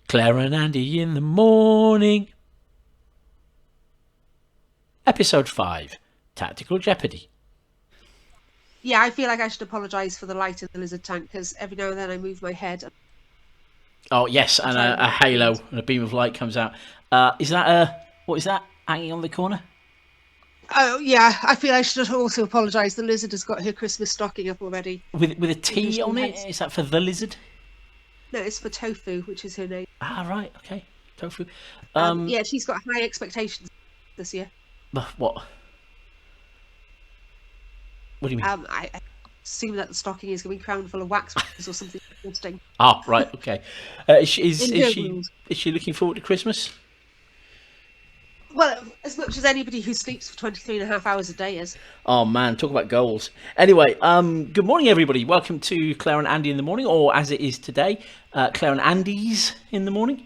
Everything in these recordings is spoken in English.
Clare and Andy in the morning. Episode 5, Tactical Jeopardy. Yeah, I feel like I should apologise for the light in the lizard tank, because every now and then I move my head. Oh, yes, and a halo and a beam of light comes out. Is that what is that hanging on the corner? Oh, yeah, I feel I should also apologise. The lizard has got her Christmas stocking up already. With a T on it? Is that for the lizard? No, it's for Tofu, which is her name. Ah, right, okay. Tofu. Yeah, she's got high expectations this year. What? What do you mean? I assume that the stocking is going to be crowned full of wax or something interesting. Oh, right, okay. Is she looking forward to Christmas? Well, as much as anybody who sleeps for 23.5 hours a day is. Oh, man, talk about goals. Anyway, good morning, everybody. Welcome to Clare and Andy in the morning, or as it is today, Clare and Andy's in the morning.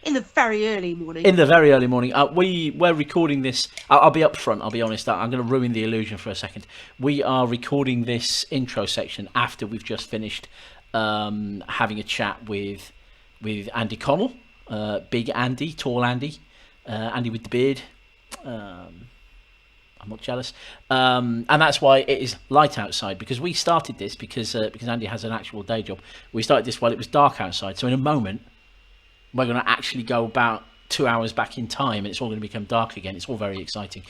In the very early morning. In the very early morning. We're recording this. I'll be up front, I'll be honest. I'm going to ruin the illusion for a second. We are recording this intro section after we've just finished having a chat with Andy Connell. Big Andy, tall Andy. Andy with the beard. I'm not jealous. And that's why it is light outside, because we started this because Andy has an actual day job. We started this while it was dark outside. So in a moment, we're going to actually go about 2 hours back in time, and it's all going to become dark again. It's all very exciting.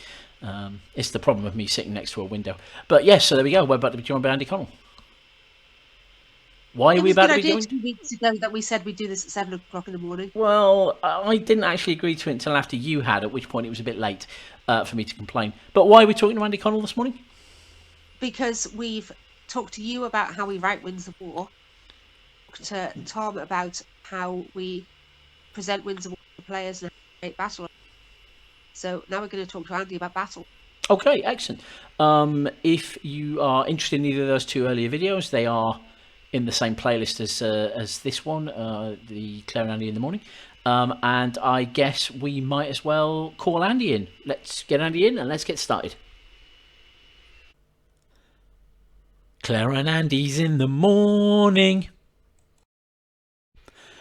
It's the problem of me sitting next to a window. But yes, so there we go. We're about to be joined by Andy Connell. Why are we about to be joined? It was a good idea 2 weeks ago that we said we'd do this at 7 o'clock in the morning. Well, I didn't actually agree to it until after you had, at which point it was a bit late for me to complain. But why are we talking to Andy Connell this morning? Because we've talked to you about how we write Winds of War, talked to Tom about how we present Winds of War to players and create battle. So now we're going to talk to Andy about battle. Okay, excellent. If you are interested in either of those two earlier videos, they are in the same playlist as this one, the Clare and Andy in the morning. And I guess we might as well call Andy in. Let's get Andy in and let's get started. Clare and Andy's in the morning.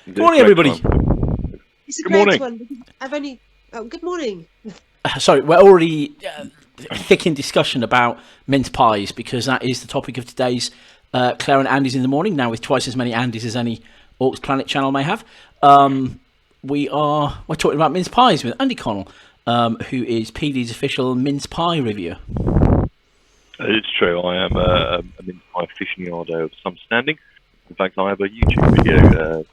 Good morning, everybody. It's a great one. I've only... Oh, good morning. Sorry, we're already thick in discussion about mince pies, because that is the topic of today's Clare and Andy's in the morning, now with twice as many Andys as any Orcs Planet channel may have. We're talking about mince pies with Andy Connell, who is PD's official mince pie reviewer. It's true, I am a mince pie aficionado of some standing. In fact, I have a YouTube video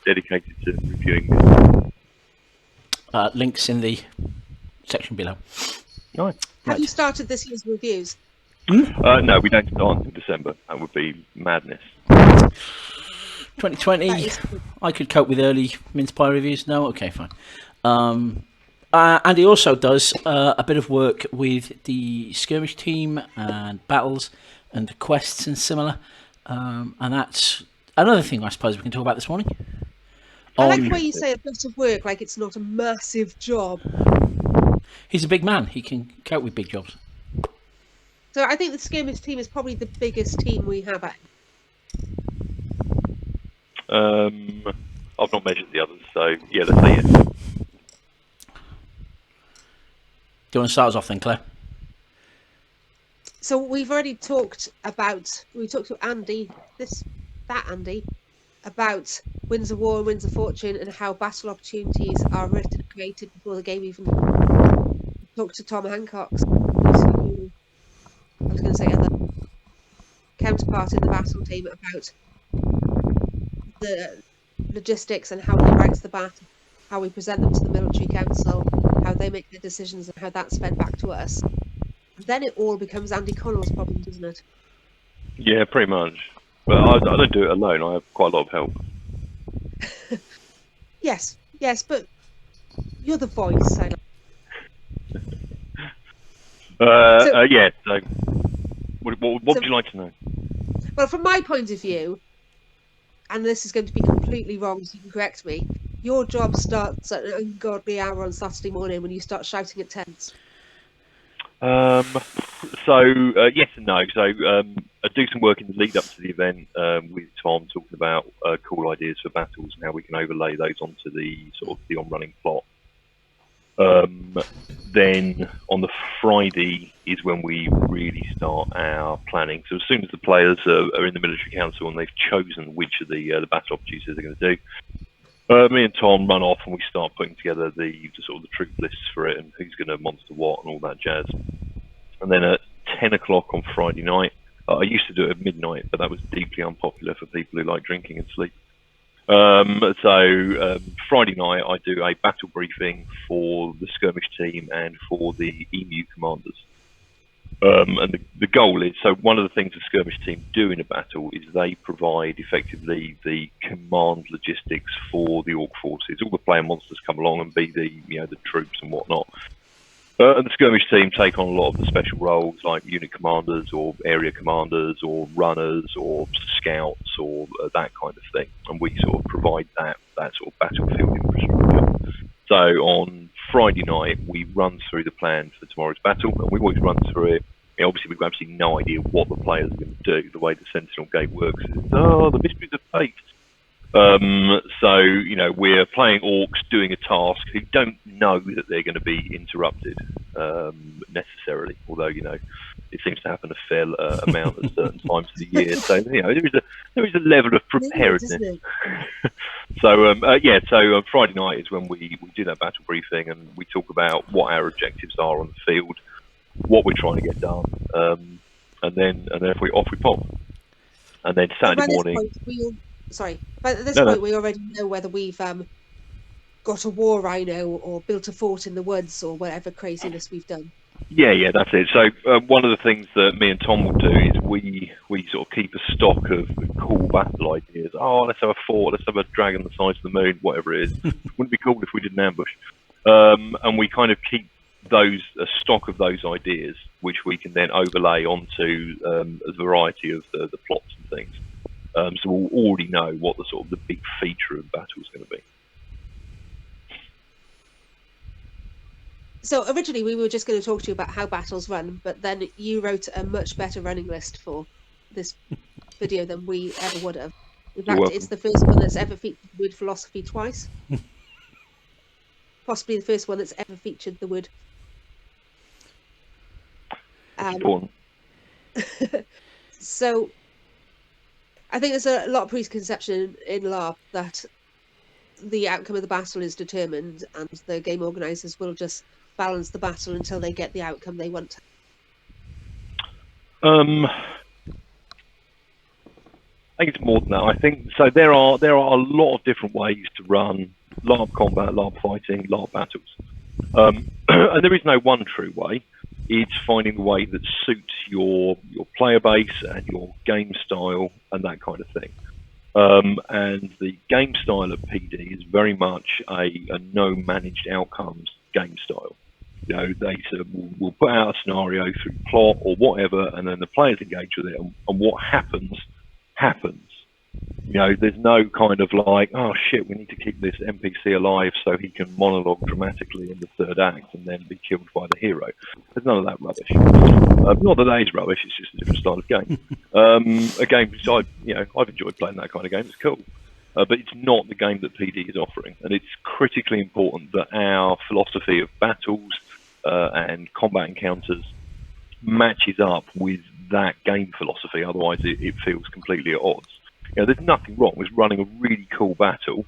dedicated to reviewing this. Links in the section below. Nice. Have you started this year's reviews? No, we don't start until December. That would be madness. 2020, I could cope with early mince pie reviews. No? Okay, fine. Andy also does a bit of work with the skirmish team and battles and quests and similar. And that's another thing I suppose we can talk about this morning. I like the way you say a bit of work, like it's not a massive job. He's a big man. He can cope with big jobs. So I think the skirmish team is probably the biggest team we have at. I've not measured the others, so yeah, let's say yes. Do you want to start us off then, Claire? So we've already talked about, we talked to Andy, Andy, about Winds of War and Winds of Fortune and how battle opportunities are written and created before the game even. Talked to Tom Hancock's, I was going to say other counterpart in the battle team, about the logistics and how he writes the battle, how we present them to the military council, how they make their decisions and how that's fed back to us. Then it all becomes Andy Connell's problem, doesn't it? Yeah, pretty much. But I don't do it alone. I have quite a lot of help. Yes, but you're the voice. Yeah. So, what would you like to know? Well, from my point of view, and this is going to be completely wrong, so you can correct me. Your job starts at an ungodly hour on Saturday morning when you start shouting at tents. Yes and no. So I do some work in the lead up to the event with Tom, talking about cool ideas for battles and how we can overlay those onto the sort of the on-running plot. Then on the Friday is when we really start our planning. So as soon as the players are in the military council and they've chosen which of the battle opportunities they're going to do, me and Tom run off and we start putting together the sort of the troop lists for it and who's going to monster what and all that jazz. And then at 10 o'clock on Friday night, I used to do it at midnight, but that was deeply unpopular for people who like drinking and sleep. Friday night, I do a battle briefing for the skirmish team and for the EMU commanders. And the goal is, so one of the things the skirmish team do in a battle is they provide effectively the command logistics for the orc forces. All the player monsters come along and be the troops and whatnot. And the skirmish team take on a lot of the special roles like unit commanders or area commanders or runners or scouts or that kind of thing. And we sort of provide that sort of battlefield infrastructure. So on Friday night, we run through the plan for tomorrow's battle, and we always run through it. Obviously, we've got absolutely no idea what the players are going to do. The way the Sentinel Gate works is, the mysteries of fate. We're playing orcs doing a task who don't know that they're going to be interrupted necessarily, although it seems to happen a fair amount at certain times of the year. So there is a level of preparedness. So Friday night is when we do that battle briefing and we talk about what our objectives are on the field, what we're trying to get done, and then if we pop, and then Saturday morning. But at this point, we already know whether we've got a war rhino or built a fort in the woods or whatever craziness we've done. Yeah, that's it. So one of the things that me and Tom will do is we sort of keep a stock of cool battle ideas. Oh, let's have a fort, let's have a dragon the size of the moon, whatever it is. Wouldn't it be cool if we did an ambush? And we kind of keep a stock of those ideas, which we can then overlay onto a variety of the plots and things. So we'll already know what the sort of the big feature of battle is going to be. So originally we were just going to talk to you about how battles run, but then you wrote a much better running list for this video than we ever would have. In fact, it's the first one that's ever featured the word philosophy twice. Possibly the first one that's ever featured the word. Important. So I think there's a lot of preconception in LARP that the outcome of the battle is determined and the game organisers will just balance the battle until they get the outcome they want. I think it's more than that. I think so. There are a lot of different ways to run LARP combat, LARP fighting, LARP battles, and there is no one true way. It's finding the way that suits your player base and your game style and that kind of thing. And the game style of PD is very much a no managed outcomes game style. They will put out a scenario through plot or whatever, and then the players engage with it, and what happens. There's no kind of like, oh shit, we need to keep this NPC alive so he can monologue dramatically in the third act and then be killed by the hero. There's none of that rubbish. Not that that is rubbish, it's just a different style of game. A game which I've enjoyed playing that kind of game, it's cool. But it's not the game that PD is offering, and it's critically important that our philosophy of battles and combat encounters matches up with that game philosophy, otherwise it feels completely at odds. There's nothing wrong with running a really cool battle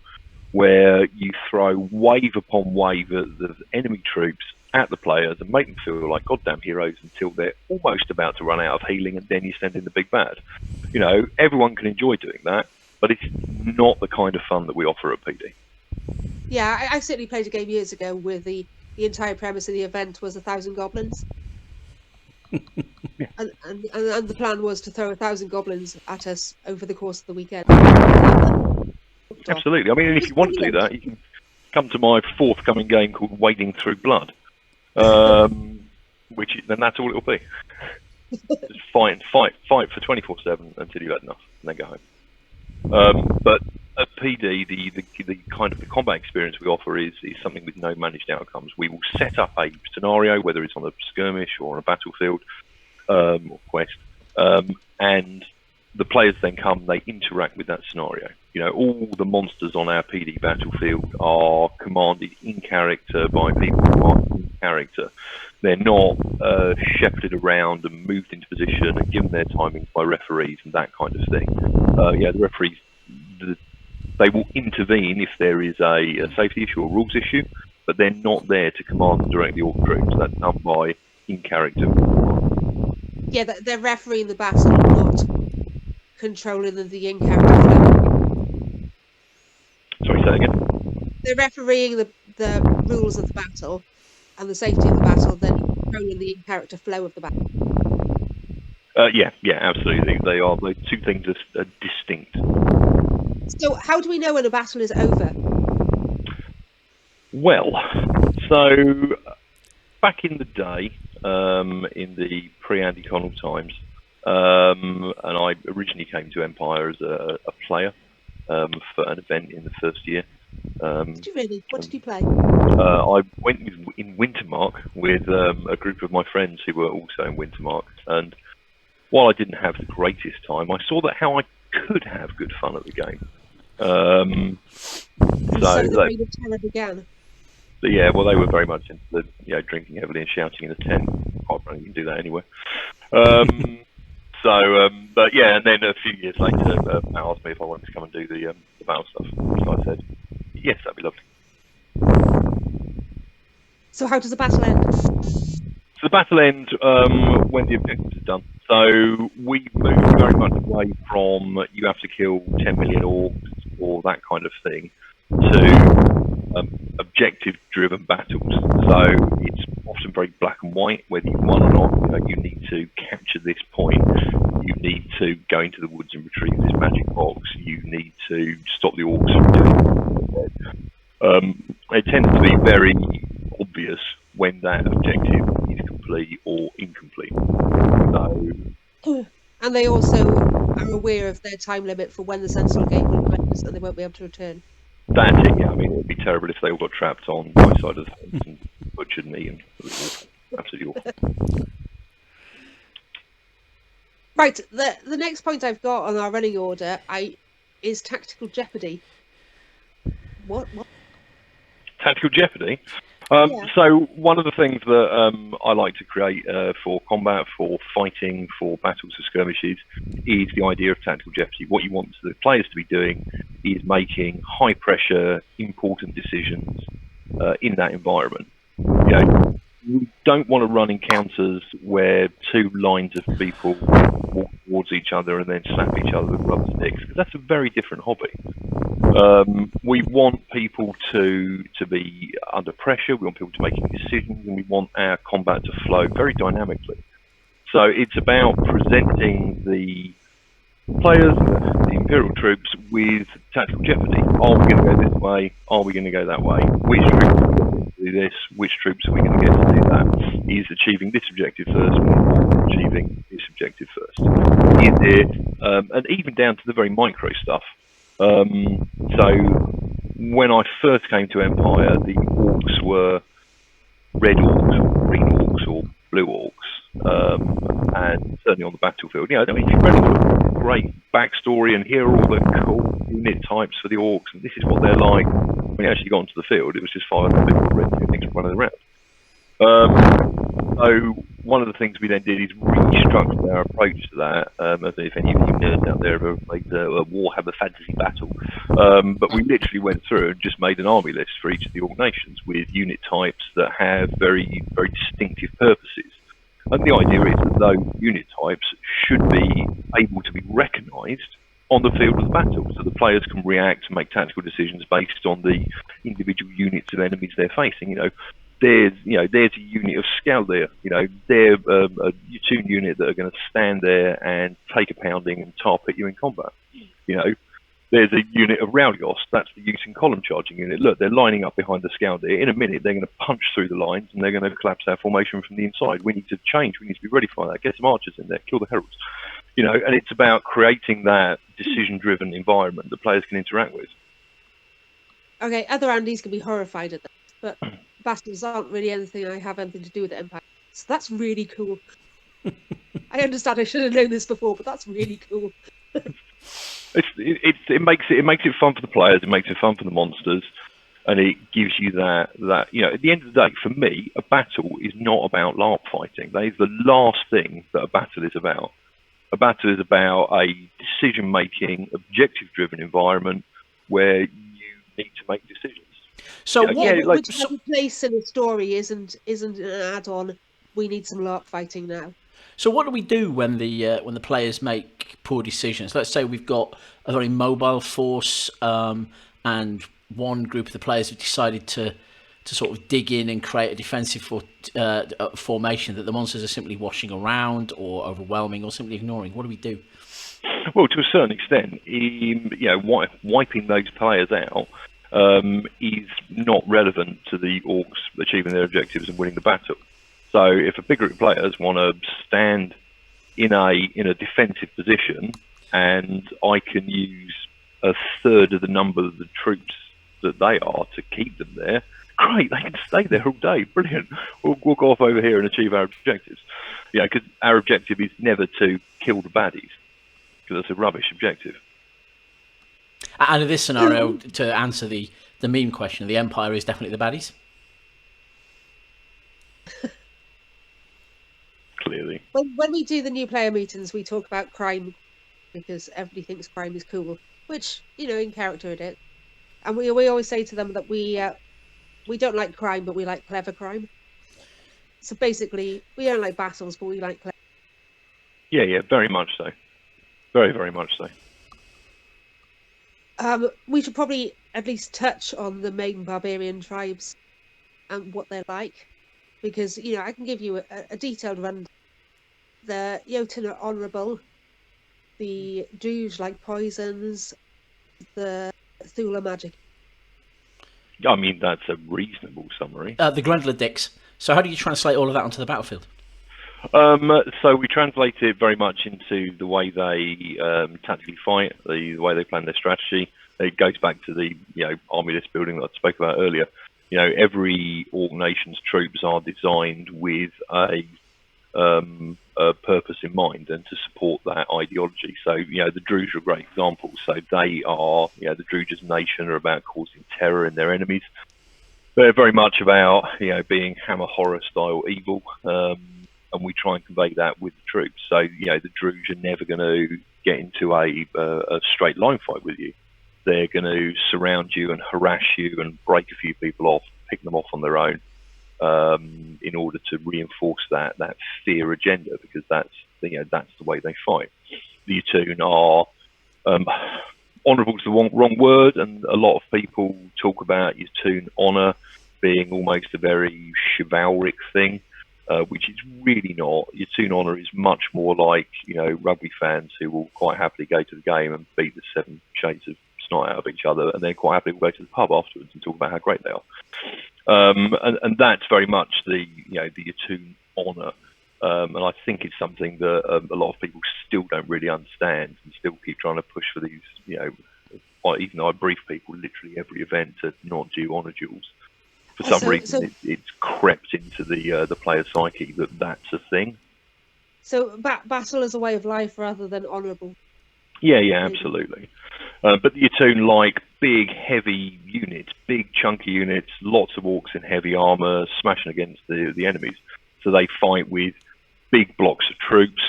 where you throw wave upon wave of enemy troops at the players and make them feel like goddamn heroes until they're almost about to run out of healing, and then you send in the big bad. Everyone can enjoy doing that, but it's not the kind of fun that we offer at PD. Yeah, I certainly played a game years ago where the entire premise of the event was 1,000 goblins. and the plan was to throw 1,000 goblins at us over the course of the weekend. Absolutely. I mean, if you want to do that, you can come to my forthcoming game called Wading Through Blood, then that's all it'll be. Just fight for 24/7 until you've had enough, and then go home. But at PD, the kind of the combat experience we offer is something with no managed outcomes. We will set up a scenario, whether it's on a skirmish or on a battlefield or quest, and the players then come, they interact with that scenario. All the monsters on our PD battlefield are commanded in character by people who are in character. They're not shepherded around and moved into position and given their timings by referees and that kind of thing. The referees, they will intervene if there is a safety issue or rules issue, but they're not there to command and direct the orc troops. That's done by in character. Yeah, they're refereeing the battle, not controlling the in-character flow. Sorry, say that again? They're refereeing the rules of the battle and the safety of the battle, then controlling the in-character flow of the battle. Yeah, absolutely. Those two things are distinct. So how do we know when a battle is over? Well, so back in the day, in the pre-Andy Connell times, and I originally came to Empire as a player for an event in the first year. Did you really? What did you play? I went in Wintermark with a group of my friends who were also in Wintermark, and while I didn't have the greatest time, I saw that how I could have good fun at the game. So the reign of terror began. Yeah, well, they were very much into the, drinking heavily and shouting in the tent. Quite frankly, you can do that anywhere. But yeah, and then a few years later, Matt asked me if I wanted to come and do the battle stuff. So I said, yes, that'd be lovely. So how does the battle end? So the battle ends when the objectives are done. So we move very much away from you have to kill 10 million orcs or that kind of thing to objective-driven battles. So it's often very black and white, whether you won or not. You need to capture this point. You need to go into the woods and retrieve this magic box. You need to stop the orcs from doing it. It tends to be very obvious when that objective is complete or incomplete. And they also are aware of their time limit for when the Sentinel Gate will close and they won't be able to return. That's it, yeah. I mean, it would be terrible if they all got trapped on my side of the fence and butchered me, and it was awful. Absolutely awful. Right, the next point I've got on our running order is Tactical Jeopardy. What? Tactical Jeopardy? Yeah. So one of the things that I like to create for combat, for fighting, for battles, for skirmishes, is the idea of tactical jeopardy. What you want the players to be doing is making high-pressure, important decisions in that environment. We don't want to run encounters where two lines of people walk towards each other and then slap each other with rubber sticks, because that's a very different hobby. We want people to be under pressure, we want people to make decisions, and we want our combat to flow very dynamically. So it's about presenting the players, the Imperial troops, with tactical jeopardy. Are we going to go this way? Are we going to go that way? Which troops are we going to do this? Which troops are we going to get to do that? Is achieving this objective first or achieving this objective first? Is it, and even down to the very micro stuff. So when I first came to Empire, the orcs were red orcs, green orcs, or blue orcs, and certainly on the battlefield. I mean, if you read a great backstory and hear all the cool unit types for the orcs, and this is what they're like, when you actually got onto the field, it was just 500 people red things running around. So one of the things we then did is restructure our approach to that. I don't know if any of you nerds out there have ever played a Warhammer Fantasy Battle, but we literally went through and just made an army list for each of the orc nations with unit types that have very, very distinctive purposes. And the idea is that those unit types should be able to be recognised on the field of the battle, so the players can react and make tactical decisions based on the individual units of enemies they're facing. There's a unit of scout there. They're a platoon unit that are going to stand there and take a pounding and tar pit you in combat. There's a unit of Rowdios. That's the Ute column charging unit. Look, they're lining up behind the scout there. In a minute, they're going to punch through the lines and they're going to collapse our formation from the inside. We need to change. We need to be ready for that. Get some archers in there. Kill the heralds. And it's about creating that decision-driven environment that players can interact with. Okay, other Andes can be horrified at this, but battles aren't really anything I have anything to do with the Empire. So that's really cool. I understand I should have known this before, but that's really cool. It makes it fun for the players. It makes it fun for the monsters, and it gives you that at the end of the day, for me, a battle is not about LARP fighting. That is the last thing that a battle is about. A battle is about a decision-making, objective-driven environment where you need to make decisions. So which place in the story isn't an add-on? We need some LARP fighting now. So what do we do when the players make poor decisions? Let's say we've got a very mobile force, and one group of the players have decided to sort of dig in and create a defensive formation that the monsters are simply washing around or overwhelming or simply ignoring. What do we do? Well, to a certain extent, wiping those players out is not relevant to the orcs achieving their objectives and winning the battle. So if a big group of players want to stand in a defensive position, and I can use a third of the number of the troops that they are to keep them there, great, they can stay there all day. Brilliant. We'll go off over here and achieve our objectives. Because our objective is never to kill the baddies, because that's a rubbish objective. And in this scenario, to answer the meme question, the Empire is definitely the baddies? Clearly. When we do the new player meetings, we talk about crime because everybody thinks crime is cool, which, in character it is. And we always say to them that we don't like crime, but we like clever crime. So basically, we don't like battles, but we like clever. Yeah, very much so. Very, very much so. We should probably at least touch on the main barbarian tribes and what they're like, because I can give you a detailed run. The Jotun are honourable. The Druze like poisons. The Thula magic. I mean, that's a reasonable summary. The Grendler dicks. So how do you translate all of that onto the battlefield? So we translate it very much into the way they tactically fight, the way they plan their strategy. It goes back to the army list building that I spoke about earlier. Every Orc nation's troops are designed with a purpose in mind and to support that ideology. So the Druze are a great example. So they are the Druze nation are about causing terror in their enemies. They're very much about being Hammer horror style evil. And we try and convey that with the troops. So, the Druze are never going to get into a straight line fight with you. They're going to surround you and harass you and break a few people off, pick them off on their own, in order to reinforce that fear agenda, because that's the way they fight. The Jotun are honourable is the wrong word, and a lot of people talk about Jotun honour being almost a very chivalric thing. Which is really not. Jotun honour is much more like rugby fans who will quite happily go to the game and beat the 7 shades of snot out of each other, and then quite happily will go to the pub afterwards and talk about how great they are. And that's very much the Jotun honour, and I think it's something that a lot of people still don't really understand and still keep trying to push for these. Even though I brief people literally every event to not do honour duels. For some reason, it's crept into the player's psyche that's a thing. So battle is a way of life rather than honourable. Yeah, absolutely. But the Jotun like big, heavy units, big, chunky units, lots of orcs in heavy armour, smashing against the enemies. So they fight with big blocks of troops,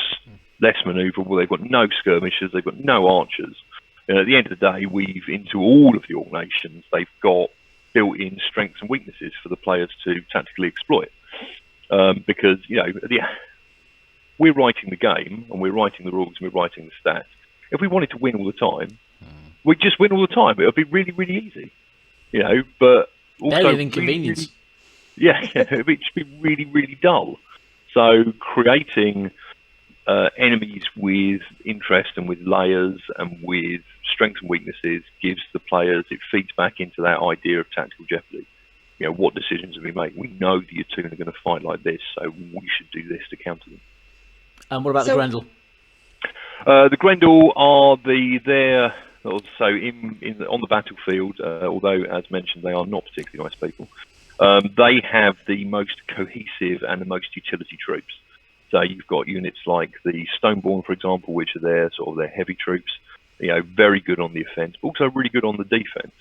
less manoeuvrable. They've got no skirmishers, they've got no archers. At the end of the day, weave into all of the orc nations. They've got built-in strengths and weaknesses for the players to tactically exploit, because we're writing the game and we're writing the rules and we're writing the stats. If we wanted to win all the time, we'd just win all the time. It would be really, really easy, But also an inconvenience. It would just be really, really dull. So creating enemies with interest and with layers and with strengths and weaknesses gives the players, it feeds back into that idea of tactical Jeopardy. What decisions are we making? We know the Jotun are going to fight like this, so we should do this to counter them. And what about the Grendel? The Grendel are they're So on the battlefield, although as mentioned they are not particularly nice people, they have the most cohesive and the most utility troops. So you've got units like the Stoneborn, for example, which are their heavy troops. Very good on the offence, but also really good on the defence.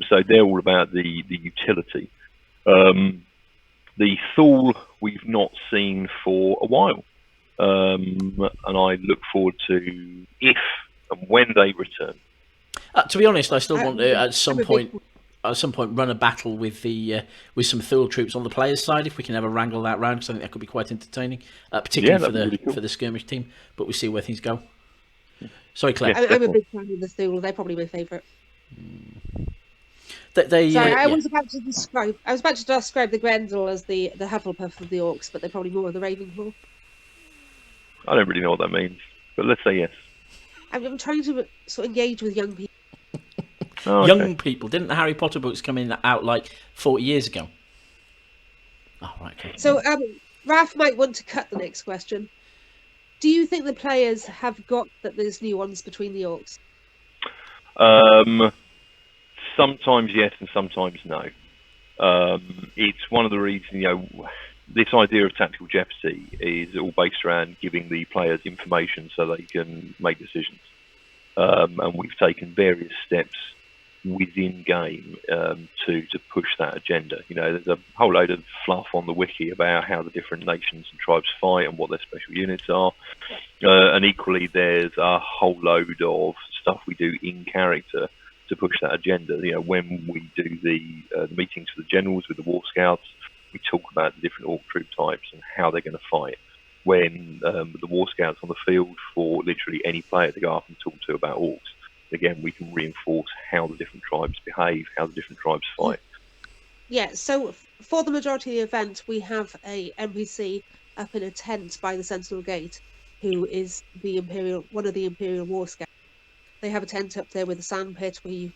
So they're all about the utility. The Thule we've not seen for a while, and I look forward to if and when they return. To be honest, I still want to at some point run a battle with with some Thule troops on the players' side if we can ever wrangle that round, because I think that could be quite entertaining, particularly for really cool. for the skirmish team. But we'll see where things go. Sorry, Claire. I'm a big fan of the Thule. They're probably my favourite. I was about to describe the Grendel as the Hufflepuff of the Orcs, but they're probably more of the Ravenclaw. I don't really know what that means, but let's say yes. I'm trying to sort of engage with young people. Oh, okay. Young people. Didn't the Harry Potter books come out like 40 years ago? Oh, right. Okay. So, Raph might want to cut the next question. Do you think the players have got that there's nuance between the Orcs? Sometimes yes and sometimes no. It's one of the reasons, this idea of tactical jeopardy is all based around giving the players information so they can make decisions. And we've taken various steps within game to push that agenda. There's a whole load of fluff on the wiki about how the different nations and tribes fight and what their special units are. And equally, there's a whole load of stuff we do in character to push that agenda. When we do the meetings for the generals with the War Scouts, we talk about the different Orc troop types and how they're going to fight. When the War Scouts on the field for literally any player to go up and talk to about Orcs, again, we can reinforce how the different tribes behave, how the different tribes fight. Yeah, so for the majority of the event, we have a NPC up in a tent by the Sentinel Gate, who is one of the Imperial War Scouts. They have a tent up there with a sand pit where you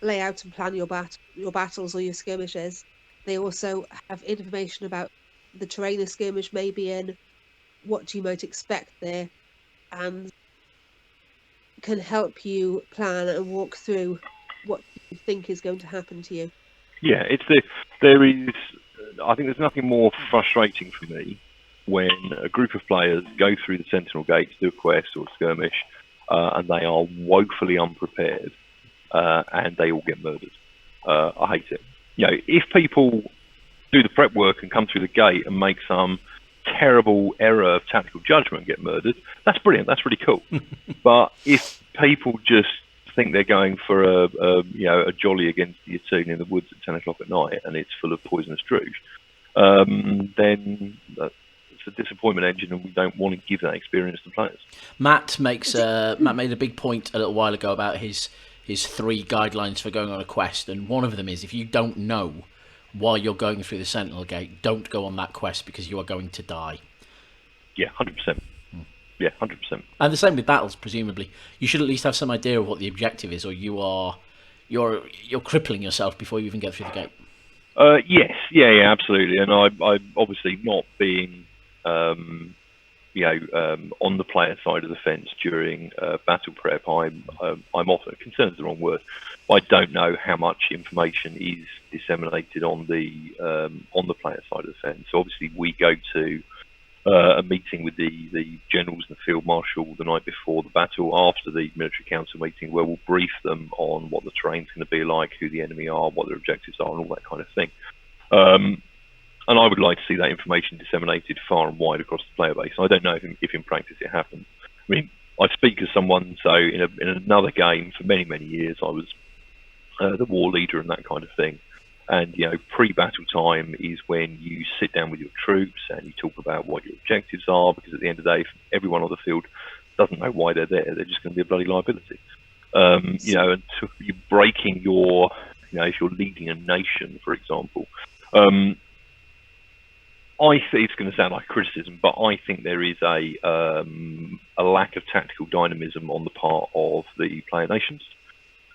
lay out and plan your battles or your skirmishes. They also have information about the terrain a skirmish may be in, what you might expect there, and can help you plan and walk through what you think is going to happen to you. Yeah, I think there's nothing more frustrating for me when a group of players go through the Sentinel Gate to do a quest or a skirmish, and they are woefully unprepared, and they all get murdered. I hate it. If people do the prep work and come through the gate and make some terrible error of tactical judgment and get murdered, that's brilliant. That's really cool. But if people just think they're going for a jolly against the Yatsoon in the woods at 10 o'clock at night and it's full of poisonous drooge, then it's a disappointment engine, and we don't want to give that experience to players. Matt made a big point a little while ago about his 3 guidelines for going on a quest, and one of them is if you don't know why you're going through the Sentinel Gate, don't go on that quest because you are going to die. Yeah, 100%. Yeah, 100%. And the same with battles, presumably. You should at least have some idea of what the objective is, or you're crippling yourself before you even get through the gate. Yes, yeah, absolutely. And I obviously not being on the player side of the fence during battle prep, I'm often, concerned is the wrong word, I don't know how much information is disseminated on the player side of the fence. So obviously we go to a meeting with the generals and the field marshal the night before the battle, after the military council meeting, where we'll brief them on what the terrain's going to be like, who the enemy are, what their objectives are, and all that kind of thing. And I would like to see that information disseminated far and wide across the player base. I don't know if in practice it happens. I mean, I speak as someone, so in another game for many, many years, I was the war leader and that kind of thing. And, pre-battle time is when you sit down with your troops and you talk about what your objectives are, because at the end of the day, if everyone on the field doesn't know why they're there, they're just going to be a bloody liability. And you're breaking your, if you're leading a nation, for example, I think it's going to sound like criticism, but I think there is a lack of tactical dynamism on the part of the player nations.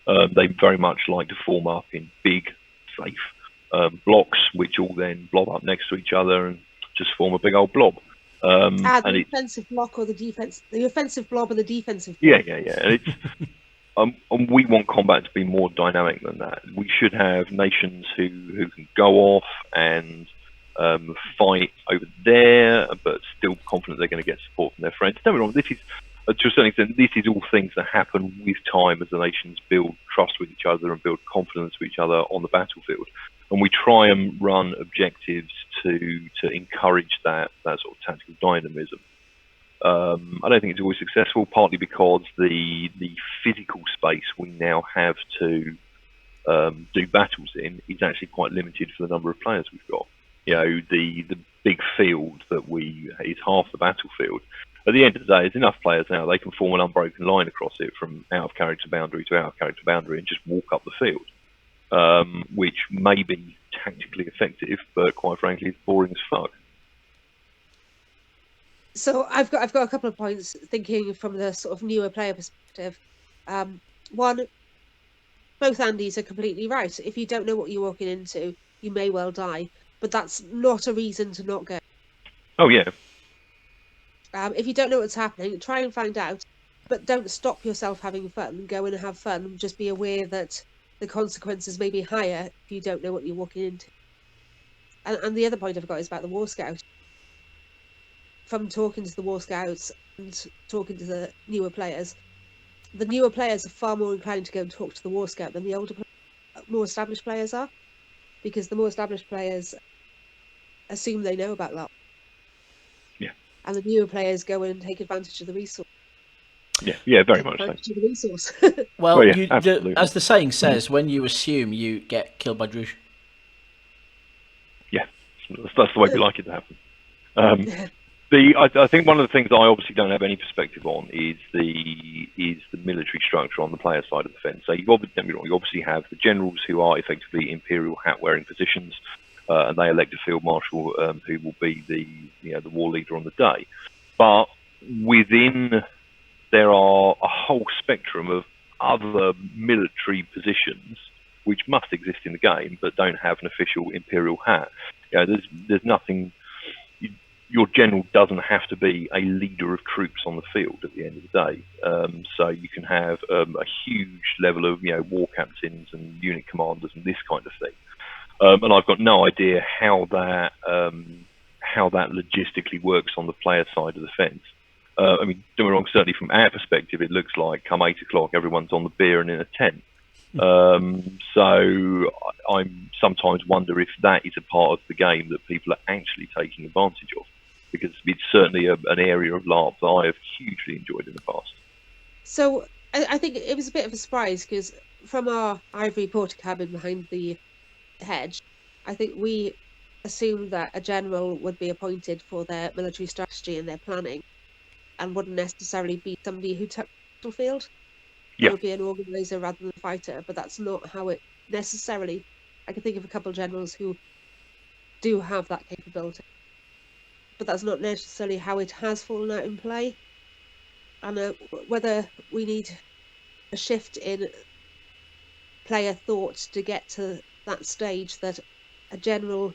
They very much like to form up in big, safe blocks, which all then blob up next to each other and just form a big old blob. The offensive block or the offensive blob and the defensive blob. Yeah. And and we want combat to be more dynamic than that. We should have nations who can go off and fight over there, but still confident they're going to get support from their friends. Don't get me wrong, this is, to a certain extent, this is all things that happen with time as the nations build trust with each other and build confidence with each other on the battlefield. And we try and run objectives to encourage that sort of tactical dynamism. I don't think it's always successful, partly because the physical space we now have to do battles in is actually quite limited for the number of players we've got. You know, the big field is half the battlefield. At the end of the day, there's enough players now, they can form an unbroken line across it from out of character boundary to out of character boundary and just walk up the field, which may be tactically effective, but quite frankly, it's boring as fuck. So I've got a couple of points thinking from the sort of newer player perspective. One, both Andys are completely right. If you don't know what you're walking into, you may well die, but that's not a reason to not go. Oh yeah. If you don't know what's happening, try and find out, but don't stop yourself having fun. Go and have fun. Just be aware that the consequences may be higher if you don't know what you're walking into. And the other point I've got is about the War Scout. From talking to the War Scouts and talking to the newer players are far more inclined to go and talk to the War Scout than the older, more established players are, because the more established players assume they know about that. Yeah. And the newer players go and take advantage of the resource. Yeah, very much so. Of the resource. Well, absolutely. as the saying says, when you assume, you get killed by Druge. Yeah, that's the way we like it to happen. I think one of the things I obviously don't have any perspective on is the military structure on the player side of the fence. So you obviously have the generals who are effectively imperial hat-wearing positions, and they elect a field marshal who will be the war leader on the day. But within there are a whole spectrum of other military positions which must exist in the game but don't have an official imperial hat. There's nothing. Your general doesn't have to be a leader of troops on the field at the end of the day. So you can have a huge level of war captains and unit commanders and this kind of thing. And I've got no idea how that logistically works on the player side of the fence. I mean, don't get me wrong, certainly from our perspective, it looks like come 8 o'clock, everyone's on the beer and in a tent. So I sometimes wonder if that is a part of the game that people are actually taking advantage of, because it's certainly an area of LARP that I have hugely enjoyed in the past. So I think it was a bit of a surprise, because from our ivory porter cabin behind the hedge, I think we assumed that a general would be appointed for their military strategy and their planning, and wouldn't necessarily be somebody who took the battlefield. It would be an organizer rather than a fighter, but that's not how it necessarily. I can think of a couple of generals who do have that capability, but that's not necessarily how it has fallen out in play. And whether we need a shift in player thought to get to that stage that a general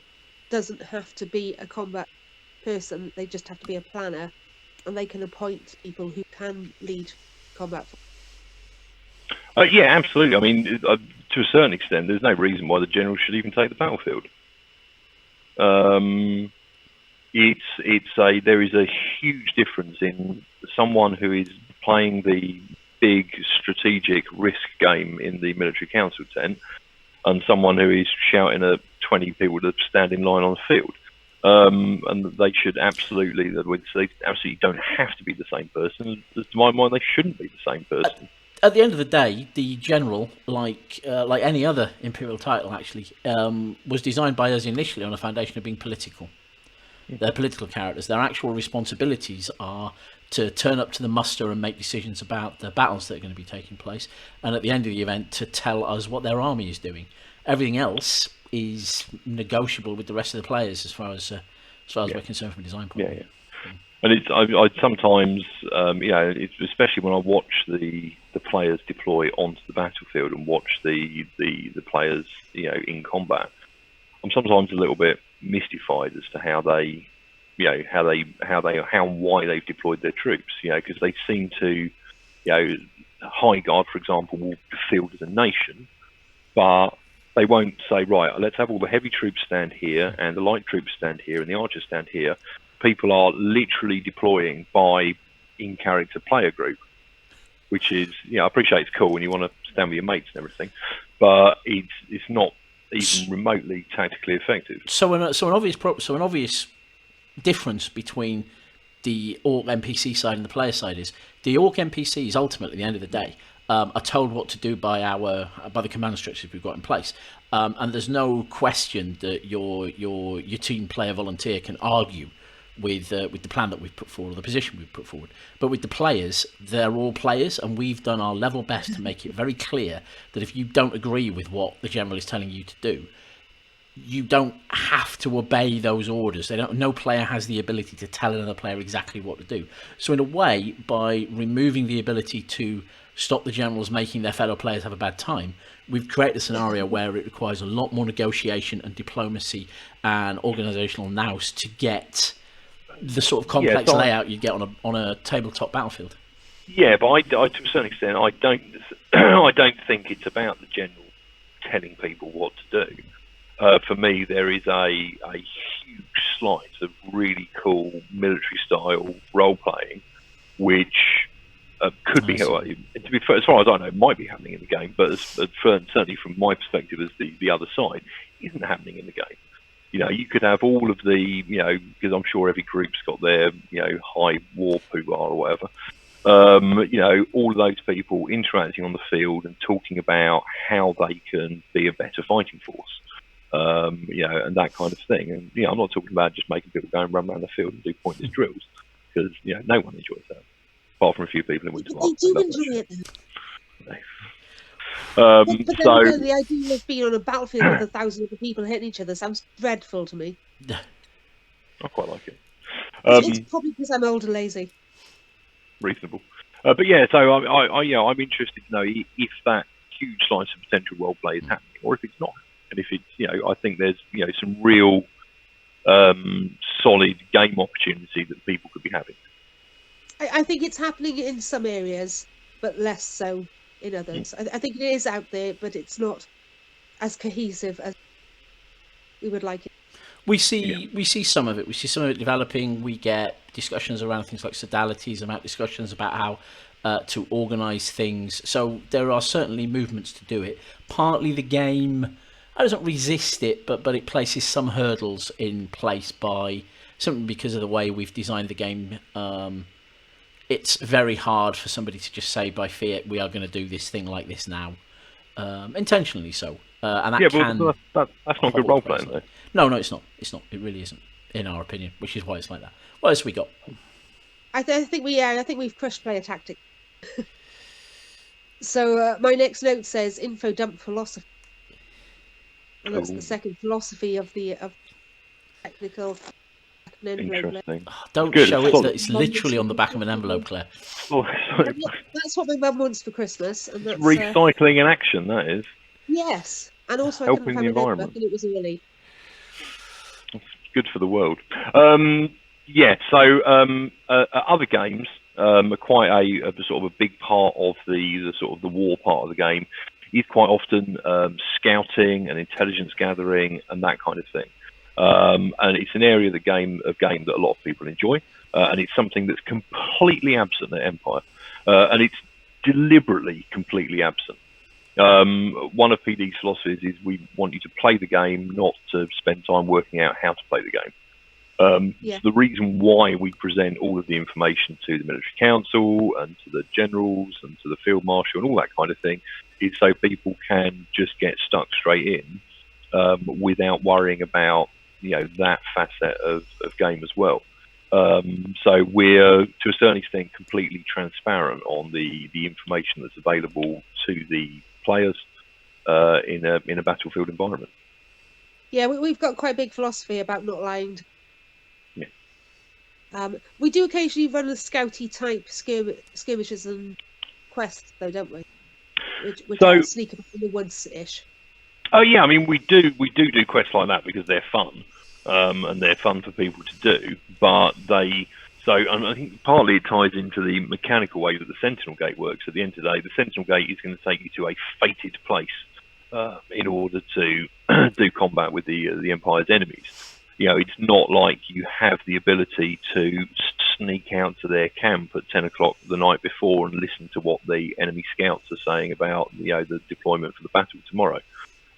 doesn't have to be a combat person, they just have to be a planner, and they can appoint people who can lead combat. Yeah, absolutely. I mean, to a certain extent, there's no reason why the general should even take the battlefield. There is a huge difference in someone who is playing the big strategic risk game in the military council tent and someone who is shouting at 20 people that stand in line on the field. And they absolutely don't have to be the same person. To my mind, they shouldn't be the same person. At the end of the day, the general, like any other imperial title, actually, was designed by us initially on a foundation of being political. They're political characters. Their actual responsibilities are to turn up to the muster and make decisions about the battles that are going to be taking place, and at the end of the event to tell us what their army is doing. Everything else is negotiable with the rest of the players as far as we're concerned from a design point of view. And I sometimes, especially when I watch the players deploy onto the battlefield and watch the players, in combat, I'm sometimes a little bit mystified as to why they've deployed their troops, because they seem to, High Guard, for example, will field as a nation, but they won't say, right, let's have all the heavy troops stand here and the light troops stand here and the archers stand here. People are literally deploying by in-character player group, which is, I appreciate it's cool when you want to stand with your mates and everything, but it's not even remotely tactically effective. So an obvious difference between the Orc NPC side and the player side is the Orc NPCs ultimately, at the end of the day, are told what to do by the command structures we've got in place, and there's no question that your team player volunteer can argue with the plan that we've put forward or the position we've put forward. But with the players, they're all players, and we've done our level best to make it very clear that if you don't agree with what the general is telling you to do, you don't have to obey those orders. No player has the ability to tell another player exactly what to do. So in a way, by removing the ability to stop the generals making their fellow players have a bad time, we've created a scenario where it requires a lot more negotiation and diplomacy and organisational nous to get the sort of complex layout you get on a tabletop battlefield. Yeah, but I to a certain extent, I don't think it's about the general telling people what to do. For me, there is a huge slice of really cool military-style role-playing, which could be, to be fair, as far as I know, might be happening in the game, but certainly from my perspective as the other side, isn't happening in the game. You could have all of the, because I'm sure every group's got their, high war poobah or whatever. All of those people interacting on the field and talking about how they can be a better fighting force. And that kind of thing. And I'm not talking about just making people go and run around the field and do pointless drills, because no one enjoys that, apart from a few people in Winter. They do enjoy it. But the idea of being on a battlefield with 1,000 other people hitting each other sounds dreadful to me. I quite like it. It's probably because I'm old and lazy. Reasonable. But yeah, so I'm interested to know if that huge slice of potential role play is happening, or if it's not. And if it's, I think there's, some real solid game opportunity that people could be having. I think it's happening in some areas, but less so in others. I think it is out there, but it's not as cohesive as we would like it. We see some of it. We see some of it developing. We get discussions around things like sodalities, about discussions about how to organise things. So there are certainly movements to do it. Partly the game doesn't resist it, but it places some hurdles in place by simply because of the way we've designed the game. It's very hard for somebody to just say by fiat, we are going to do this thing like this now, intentionally so. And that that's not good role playing, though. No, it's not. It's not. It really isn't, in our opinion, which is why it's like that. What else have we got? I think we've crushed player tactics. So my next note says info dump philosophy. And that's the second philosophy of technical. Interesting. Don't show it that it's literally on the back of an envelope, Claire. That's what my mum wants for Christmas. And that's, recycling in action, that is. And also helping the environment. And it was early. It's good for the world. Other games are quite a sort of a big part of the sort of the war part of the game. Is quite often scouting and intelligence gathering and that kind of thing. And it's an area of the game that a lot of people enjoy, and it's something that's completely absent at Empire, and it's deliberately completely absent. One of PD's philosophies is we want you to play the game, not to spend time working out how to play the game. So the reason why we present all of the information to the military council and to the generals and to the field marshal and all that kind of thing is so people can just get stuck straight in without worrying about that facet of game as well. So we're to a certain extent completely transparent on the information that's available to the players in a battlefield environment. Yeah, we've got quite a big philosophy about not lying. Yeah. We do occasionally run a scouty type skirmishes and quests, though, don't we? Which sneak up in the woods-ish. Oh yeah, I mean we do quests like that because they're fun, and they're fun for people to do. But they So I think partly it ties into the mechanical way that the Sentinel Gate works. At the end of the day, the Sentinel Gate is going to take you to a fated place in order to do combat with the Empire's enemies. It's not like you have the ability to sneak out to their camp at 10 o'clock the night before and listen to what the enemy scouts are saying about the deployment for the battle tomorrow.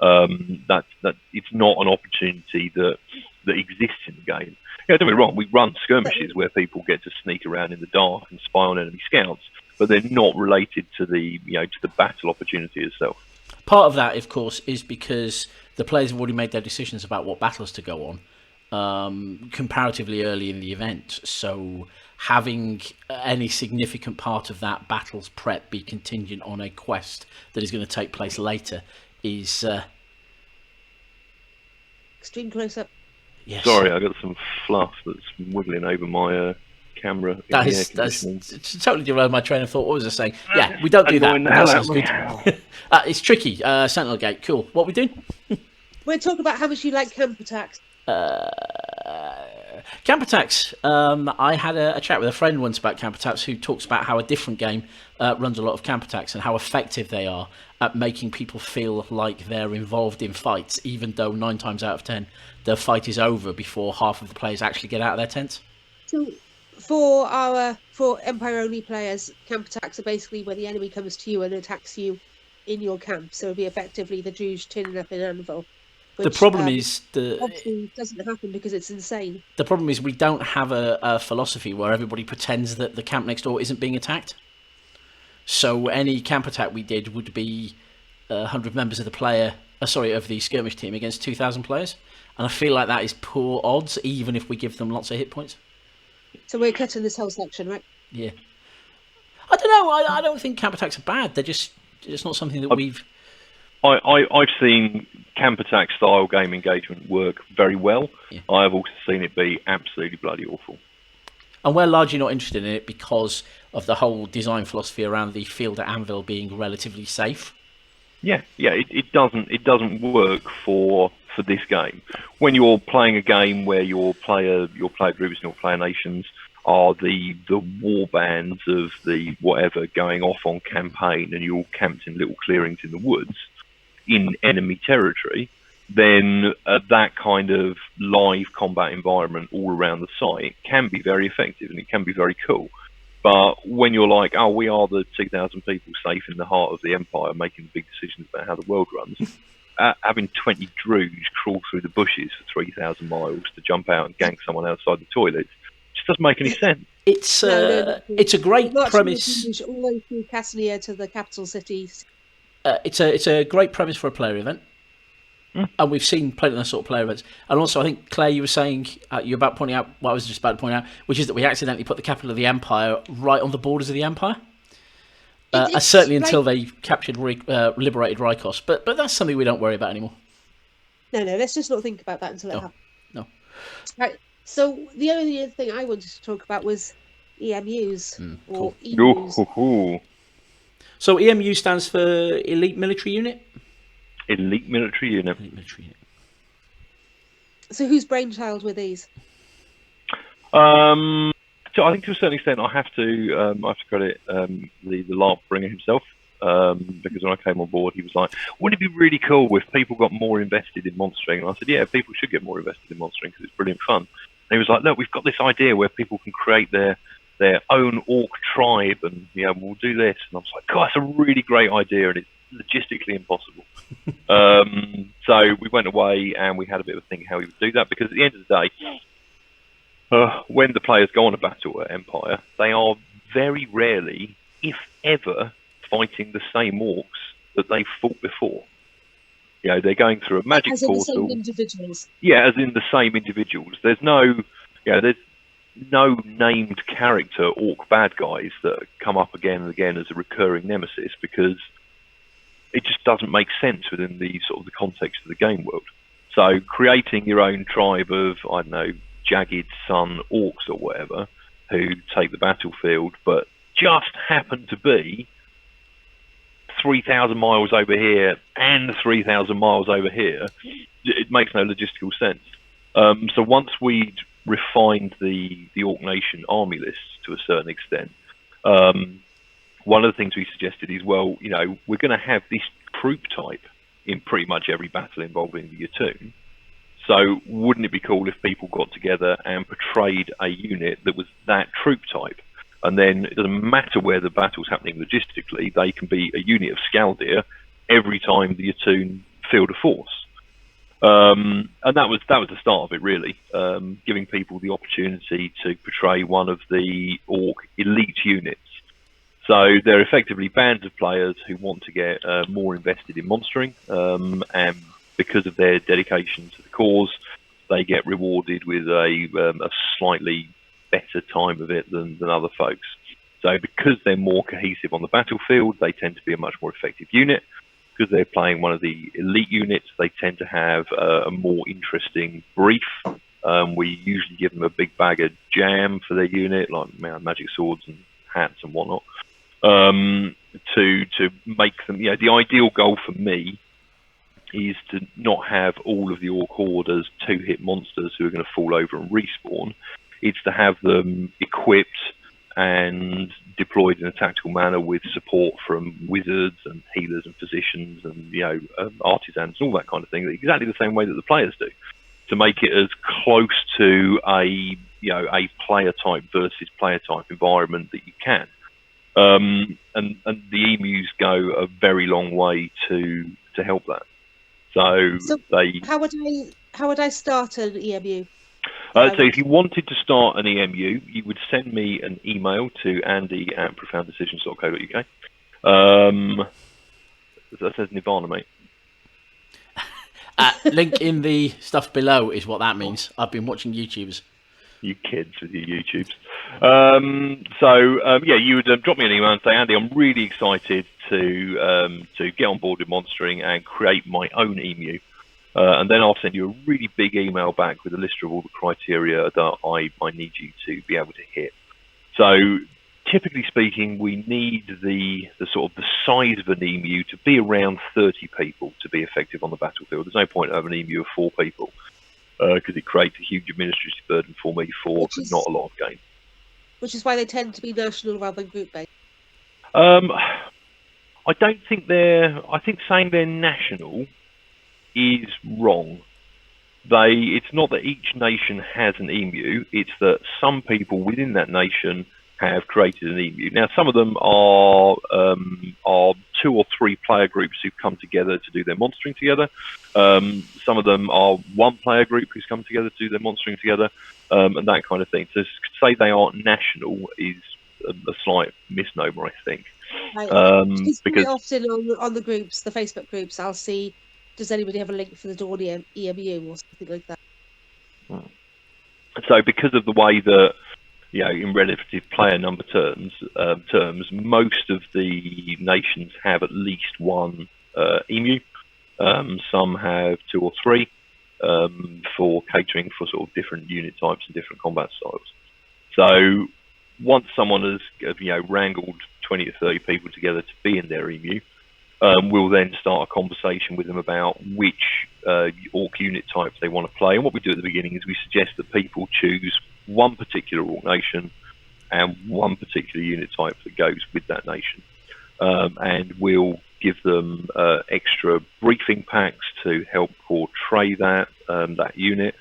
That it's not an opportunity that exists in the game. Don't get me wrong, we run skirmishes where people get to sneak around in the dark and spy on enemy scouts, but they're not related to the battle opportunity itself. Part of that, of course, is because the players have already made their decisions about what battles to go on comparatively early in the event. So having any significant part of that battle's prep be contingent on a quest that is going to take place later is... Extreme close-up. Yes. Sorry, I got some fluff that's wiggling over my camera. That's totally derailed my train of thought. What was I saying? Yeah, we don't do that. That sounds good. It's tricky. Sentinel Gate, cool. What we doing? We're talking about how much you like camp attacks. Camp attacks. I had a chat with a friend once about camp attacks who talks about how a different game runs a lot of camp attacks and how effective they are at making people feel like they're involved in fights, even though 9 times out of 10 the fight is over before half of the players actually get out of their tents. So for Empire only players, camp attacks are basically where the enemy comes to you and attacks you in your camp. So it'll be effectively the Jews turning up in Anvil. Which, the problem is obviously doesn't happen because it's insane. The problem is we don't have a philosophy where everybody pretends that the camp next door isn't being attacked. So any camp attack we did would be 100 members of the skirmish team against 2,000 players, and I feel like that is poor odds, even if we give them lots of hit points. So we're cutting this whole section, right? Yeah. I don't know. I don't think camp attacks are bad. They're just not something that we've. I've seen camp attack style game engagement work very well. Yeah. I have also seen it be absolutely bloody awful. And we're largely not interested in it because of the whole design philosophy around the field at Anvil being relatively safe. Yeah, it doesn't work for this game. When you're playing a game where your player groups and your player nations are the war bands of the whatever going off on campaign, and you're all camped in little clearings in the woods in enemy territory, then that kind of live combat environment all around the site can be very effective and it can be very cool. But when you're like, oh, we are the 2,000 people safe in the heart of the Empire making big decisions about how the world runs, having 20 Druids crawl through the bushes for 3,000 miles to jump out and gank someone outside the toilets just doesn't make any sense. It's a great premise. All the way through Cassinia to the capital city. It's a great premise for a player event. And we've seen plenty of those sort of player events. And also, I think, Claire, you were saying, you're about pointing out what I was just about to point out, which is that we accidentally put the capital of the Empire right on the borders of the Empire. Certainly until they captured, liberated Rykos. But that's something we don't worry about anymore. No, let's just not think about that until it happens. No. Right, so the only other thing I wanted to talk about was EMUs, or cool. EMUs. So EMU stands for Elite Military Unit? Elite Military Unit. So whose brainchild were these? So I think to a certain extent I have to credit the LARP bringer himself, because when I came on board he was like, wouldn't it be really cool if people got more invested in monstering? And I said, yeah, people should get more invested in monstering because it's brilliant fun. And he was like, look, we've got this idea where people can create their own orc tribe and we'll do this. And I was like, God, that's a really great idea and it's logistically impossible. So we went away and we had a bit of a think how we would do that, because at the end of the day, when the players go on a battle at Empire, they are very rarely, if ever, fighting the same orcs that they fought before. They're going through a magic portal. As in the same individuals. Yeah, as in the same individuals. There's no named character orc bad guys that come up again and again as a recurring nemesis, because it just doesn't make sense within the sort of the context of the game world. So creating your own tribe of, I don't know, Jagged Sun orcs or whatever, who take the battlefield, but just happen to be 3,000 miles over here and 3,000 miles over here, it makes no logistical sense. So once we'd refined the Orc Nation army lists to a certain extent. One of the things we suggested is, well, we're going to have this troop type in pretty much every battle involving the Yatoon. So wouldn't it be cool if people got together and portrayed a unit that was that troop type? And then it doesn't matter where the battle's happening logistically, they can be a unit of Skaldir every time the Yatoon field a force. And that was the start of it, really, giving people the opportunity to portray one of the Orc elite units. So they're effectively bands of players who want to get more invested in monstering, and because of their dedication to the cause, they get rewarded with a slightly better time of it than other folks. So because they're more cohesive on the battlefield, they tend to be a much more effective unit. Because they're playing one of the elite units, they tend to have a more interesting brief. We usually give them a big bag of jam for their unit, like magic swords and hats and whatnot, to make them. The ideal goal for me is to not have all of the Orc Horde as 2-hit monsters who are going to fall over and respawn. It's to have them equipped and deployed in a tactical manner with support from wizards and healers and physicians and artisans and all that kind of thing, exactly the same way that the players do, to make it as close to a player type versus player type environment that you can. And the emus go a very long way to help that. So how would I start an EMU? So if you wanted to start an EMU, you would send me an email to andy@profounddecisions.co.uk. That says Nirvana, mate. Link in the stuff below is what that means. I've been watching YouTubers. You kids with your YouTubes. You would drop me an email and say, Andy, I'm really excited to get on board with monstering and create my own EMU. And then I'll send you a really big email back with a list of all the criteria that I need you to be able to hit. So typically speaking, we need the sort of the size of an EMU to be around 30 people to be effective on the battlefield. There's no point having an EMU of 4 people because it creates a huge administrative burden for me for not a lot of game. Which is why they tend to be national rather than group based. I don't think I think saying they're national is wrong. It's not that each nation has an EMU, it's that some people within that nation have created an EMU. Now, some of them are 2 or 3 player groups who've come together to do their monstering together. Some of them are 1 player group who's come together to do their monstering together, and that kind of thing. So to say they aren't national is a slight misnomer, I think. Because often on the groups, the Facebook groups, I'll see, does anybody have a link for the Dawn EMU or something like that? So because of the way that, in relative player number terms, most of the nations have at least 1 EMU. Some have 2 or 3 for catering for sort of different unit types and different combat styles. So once someone has wrangled 20 to 30 people together to be in their EMU, we'll then start a conversation with them about which Orc unit type they want to play. And what we do at the beginning is we suggest that people choose 1 particular Orc nation and 1 particular unit type that goes with that nation. And we'll give them extra briefing packs to help portray that unit.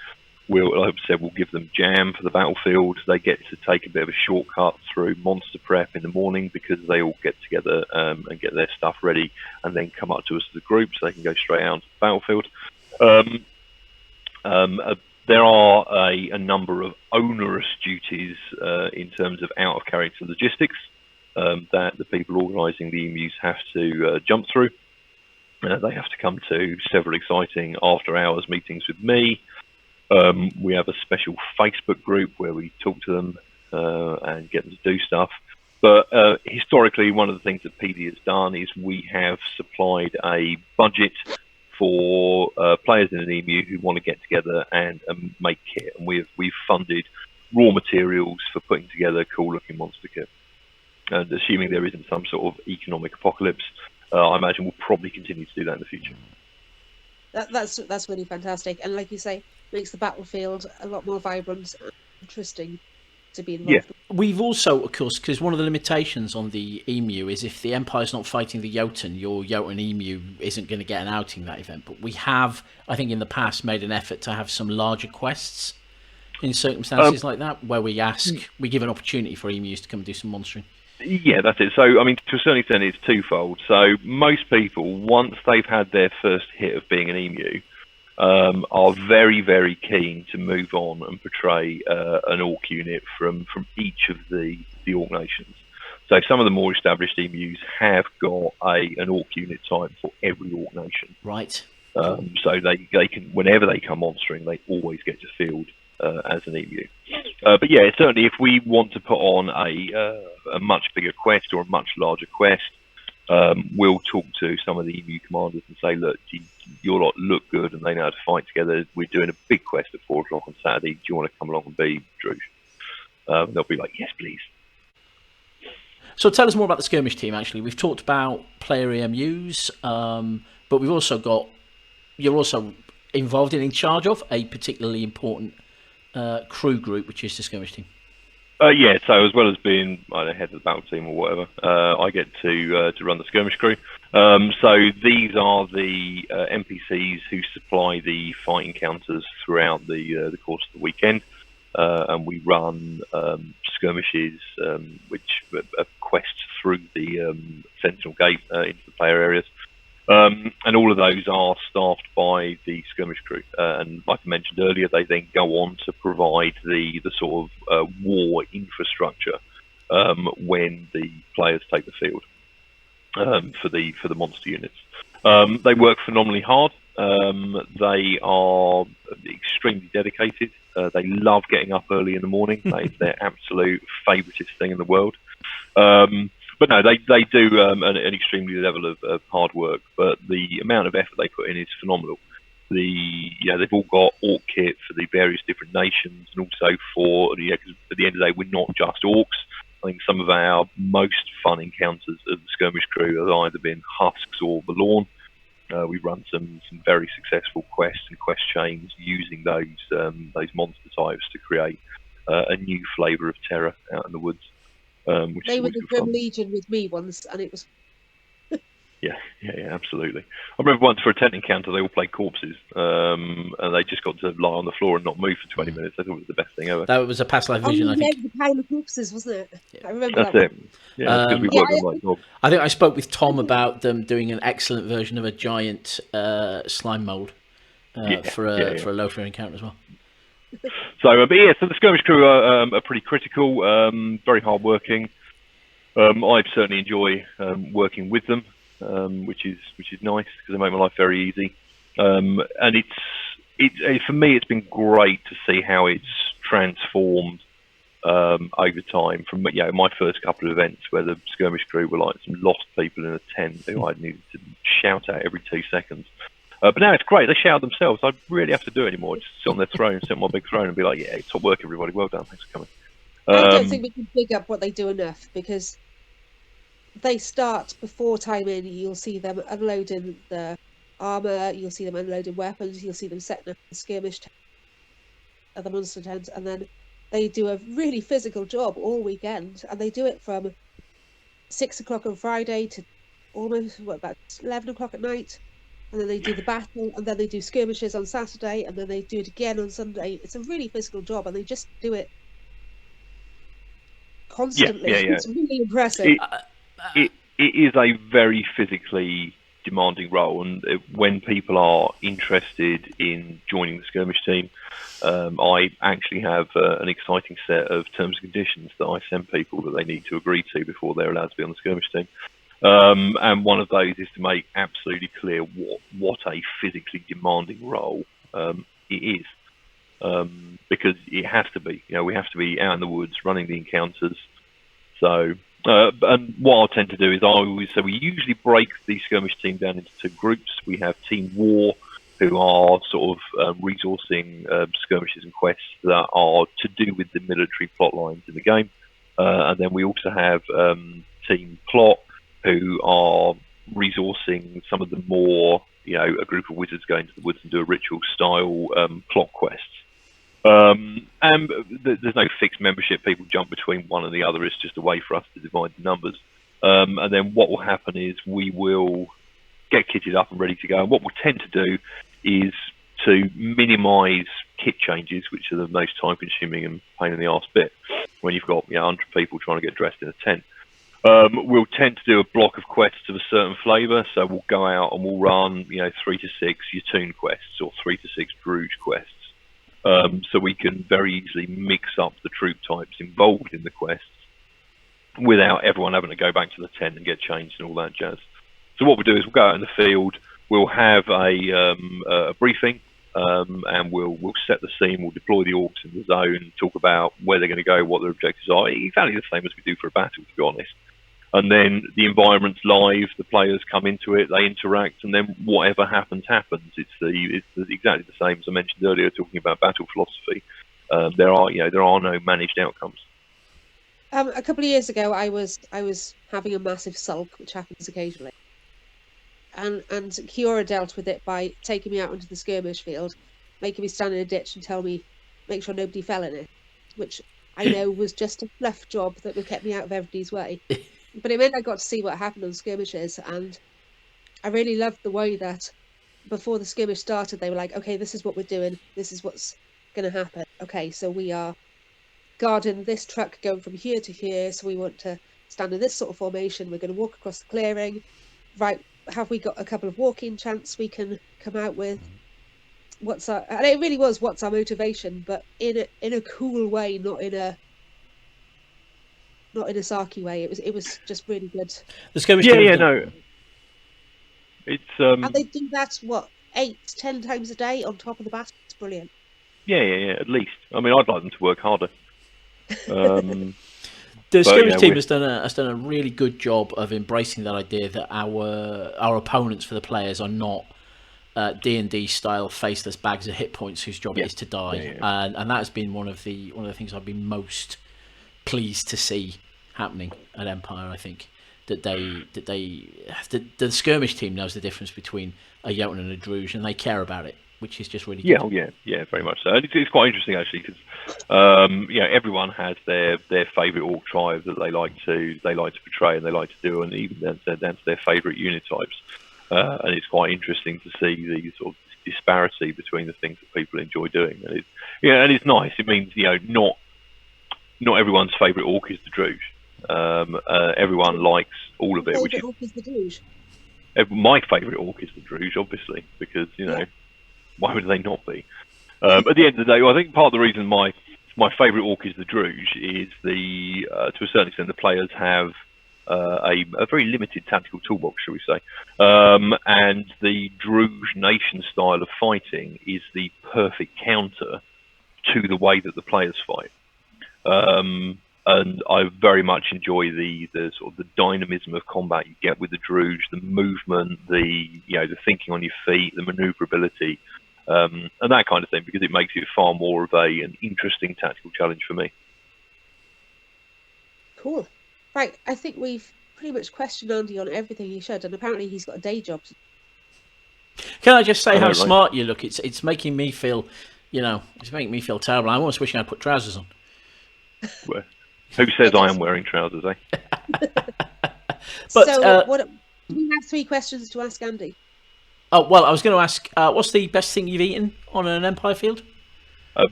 Like I said, we'll give them jam for the battlefield. They get to take a bit of a shortcut through monster prep in the morning because they all get together and get their stuff ready and then come up to us as a group so they can go straight out to the battlefield. There are a number of onerous duties in terms of out-of-character logistics that the people organising the EMUs have to jump through. They have to come to several exciting after-hours meetings with me. We have a special Facebook group where we talk to them and get them to do stuff. But historically, one of the things that PD has done is we have supplied a budget for players in an EMU who want to get together and make kit. And we've funded raw materials for putting together cool-looking monster kit. And assuming there isn't some sort of economic apocalypse, I imagine we'll probably continue to do that in the future. That's really fantastic. And like you say, makes the battlefield a lot more vibrant and interesting to be Yeah. involved with. We've also, of course, because one of the limitations on the Emu is if the Empire's not fighting the Jotun, your Jotun Emu isn't going to get an outing that event. But we have, I think in the past, made an effort to have some larger quests in circumstances like that, where we give an opportunity for emus to come and do some monstering. Yeah, that's it. So, I mean, to a certain extent, it's twofold. So, most people, once they've had their first hit of being an emu, are very, very keen to move on and portray an orc unit from each of the orc nations. So, some of the more established emus have got an orc unit type for every orc nation. Right. So they can, whenever they come monstering, they always get to field as an emu. But yeah, certainly if we want to put on a much bigger quest or a much larger quest, we'll talk to some of the emu commanders and say, look, your lot look good and they know how to fight together. We're doing a big quest at 4 o'clock on Saturday. Do you want to come along and be Druge? They'll be like, yes, please. So tell us more about the skirmish team, actually. We've talked about player EMUs, but we've also got, you're also involved in charge of a particularly important crew group, which is the skirmish team. Yeah, so as well as being head of the battle team or whatever, I get to run the skirmish crew. So these are the NPCs who supply the fight encounters throughout the course of the weekend, and we run skirmishes, which are quests through the Sentinel Gate into the player areas. And all of those are staffed by the skirmish crew. And like I mentioned earlier, they then go on to provide the sort of war infrastructure when the players take the field for the monster units. They work phenomenally hard. They are extremely dedicated. They love getting up early in the morning. It's their absolute favouriteest thing in the world. But no, they do an extremely level of hard work, but the amount of effort they put in is phenomenal. They've all got orc kit for the various different nations, and also because at the end of the day, we're not just orcs. I think some of our most fun encounters of the skirmish crew have either been husks or the lawn. We've run some very successful quests and quest chains using those monster types to create a new flavour of terror out in the woods. They were the Grim Legion with me once, and it was. Yeah, absolutely. I remember once for a tent encounter, they all played corpses, and they just got to lie on the floor and not move for 20 minutes. I thought it was the best thing ever. That was a past life vision, I think. The pile of corpses, wasn't it? Yeah. I remember That's it. Yeah, because we work them like dogs. I think I spoke with Tom about them doing an excellent version of a giant slime mold for a low-fear encounter as well. So the skirmish crew are pretty critical, very hard-working. I certainly enjoy working with them, which is nice because they make my life very easy. And it's for me, it's been great to see how it's transformed over time. From my first couple of events where the skirmish crew were like some lost people in a tent who I needed to shout at every 2 seconds. But now it's great. They shout themselves. I really have to do it anymore. Just sit on their throne, sit on my big throne, and be like, "Yeah, top work, everybody. Well done. Thanks for coming." I don't think we can big up what they do enough, because they start before time in. You'll see them unloading the armor. You'll see them unloading weapons. You'll see them setting up the skirmish at the monster tent, and then they do a really physical job all weekend. And they do it from 6 o'clock on Friday to almost about 11 o'clock at night. And then they do the battle, and then they do skirmishes on Saturday, and then they do it again on Sunday. It's a really physical job, and they just do it constantly. Yeah. It's really impressive. It is a very physically demanding role, and when people are interested in joining the skirmish team, I actually have an exciting set of terms and conditions that I send people that they need to agree to before they're allowed to be on the skirmish team. And one of those is to make absolutely clear what a physically demanding role it is, because it has to be. We have to be out in the woods running the encounters. So, and what I'll tend to do is we usually break the skirmish team down into 2 groups. We have Team War, who are sort of resourcing skirmishes and quests that are to do with the military plot lines in the game, and then we also have Team Plot, who are resourcing some of the more a group of wizards go into the woods and do a ritual style plot quests. And there's no fixed membership. People jump between one and the other. It's just a way for us to divide the numbers. And then what will happen is we will get kitted up and ready to go. And what we'll tend to do is to minimise kit changes, which are the most time-consuming and pain in the arse bit when you've got 100 people trying to get dressed in a tent. We'll tend to do a block of quests of a certain flavour, so we'll go out and we'll run 3 to 6 Yatun quests or 3 to 6 Druge quests, so we can very easily mix up the troop types involved in the quests without everyone having to go back to the tent and get changed and all that jazz. So what we'll do is we'll go out in the field, we'll have a briefing, and we'll set the scene, we'll deploy the orcs in the zone, talk about where they're going to go, what their objectives are, exactly the same as we do for a battle, to be honest. And then the environment's live, the players come into it, they interact, and then whatever happens, happens. It's exactly the same as I mentioned earlier, talking about battle philosophy. There are no managed outcomes. A couple of years ago, I was having a massive sulk, which happens occasionally. And Kiora dealt with it by taking me out into the skirmish field, making me stand in a ditch and make sure nobody fell in it, which I know was just a fluff job that would kept me out of everybody's way. But it meant I got to see what happened on skirmishes, and I really loved the way that before the skirmish started, they were like, okay, this is what we're doing, this is what's going to happen. Okay, so we are guarding this truck going from here to here, so we want to stand in this sort of formation, we're going to walk across the clearing, right? Have we got a couple of walking chants we can come out with? And it really was, what's our motivation, but in a cool way, not in a sarky way. It was just really good. The skirmish It's and they do that 8-10 times a day on top of the battle. It's brilliant. Yeah, at least. I mean, I'd like them to work harder. The skirmish team has done a really good job of embracing that idea that our opponents for the players are not D&D style faceless bags of hit points whose job it is to die, and that has been one of the things I've been most pleased to see happening at Empire. I think that the skirmish team knows the difference between a Jotun and a Druge, and they care about it, which is just really good. Yeah, very much so. And it's quite interesting actually, because everyone has their favourite orc tribe that they like to portray and they like to do, and even down to their favourite unit types. And it's quite interesting to see the sort of disparity between the things that people enjoy doing. And it's nice. It means not everyone's favourite orc is the Druge. Everyone likes all of it. Favourite orc is the Druge. My favourite orc is the Druge, obviously, because why would they not be? At the end of the day, I think part of the reason my favourite orc is the Druge is to a certain extent the players have a very limited tactical toolbox, shall we say, and the Druge nation style of fighting is the perfect counter to the way that the players fight. And I very much enjoy the sort of the dynamism of combat you get with the Druge, the movement, the thinking on your feet, the manoeuvrability, and that kind of thing, because it makes it far more of an interesting tactical challenge for me. Cool. Right, I think we've pretty much questioned Andy on everything he should, and apparently he's got a day job. Can I just say how smart you look? It's making me feel, it's making me feel terrible. I'm almost wishing I'd put trousers on. Well, who says I am wearing trousers, eh? But do we have 3 questions to ask Andy? Oh, well, I was going to ask, what's the best thing you've eaten on an Empire field?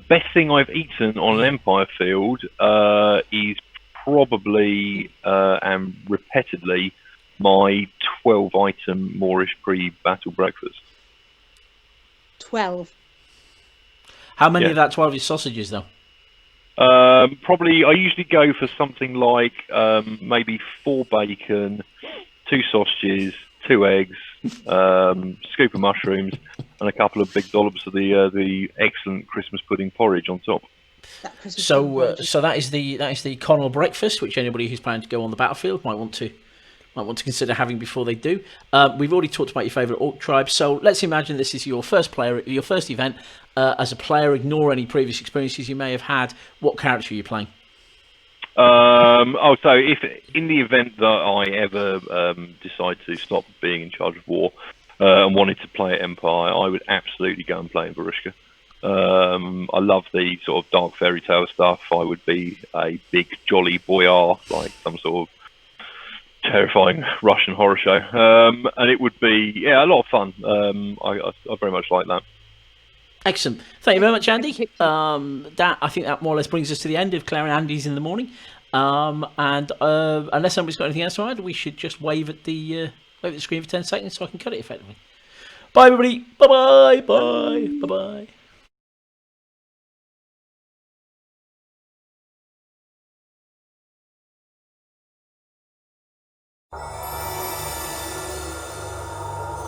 Best thing I've eaten on an Empire field is probably and repeatedly my 12-item Moorish pre-battle breakfast. 12. How many of that 12 is sausages, though? Probably, I usually go for something like maybe 4 bacon, 2 sausages, 2 eggs, scoop of mushrooms, and a couple of big dollops of the excellent Christmas pudding porridge on top. So that is the Connell breakfast, which anybody who's planning to go on the battlefield might want to consider having before they do. We've already talked about your favourite orc tribe, so let's imagine this is your first event. As a player, ignore any previous experiences you may have had. What character are you playing? So if in the event that I ever decide to stop being in charge of war, and wanted to play at Empire, I would absolutely go and play in Varushka. I love the sort of dark fairy tale stuff. I would be a big jolly boyar, like some sort of terrifying Russian horror show, and it would be a lot of fun. I very much like that. Excellent. Thank you very much, Andy. That I think that more or less brings us to the end of Clare and Andy's in the morning. And unless somebody's got anything else to add, we should just wave at the screen for 10 seconds so I can cut it effectively. Bye, everybody. Bye bye. Bye bye. Bye bye.